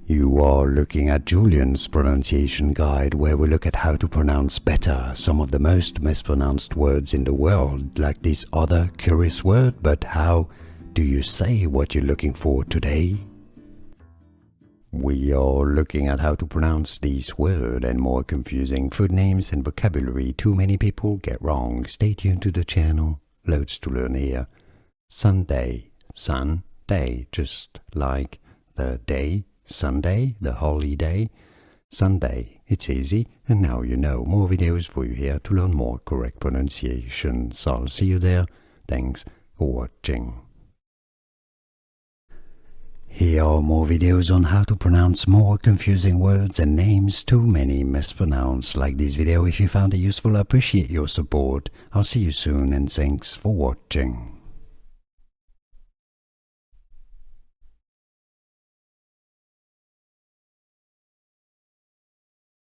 You are looking at Julian's pronunciation guide, where we look at how to pronounce better some of the most mispronounced words in the world, like this other curious word. But how do you say what you're looking for today? We are looking at how to pronounce these words and more confusing food names and vocabulary too many people get wrong. Stay tuned to the channel. Loads to learn here. Sunday, Sunday, just like the day, Sunday, the holiday. Sunday, it's easy, and now you know. More videos for you here to learn more correct pronunciations. I'll see you there. Thanks for watching. Here are more videos on how to pronounce more confusing words and names too many mispronounced. Like this video if you found it useful. I appreciate your support. I'll see you soon, and thanks for watching.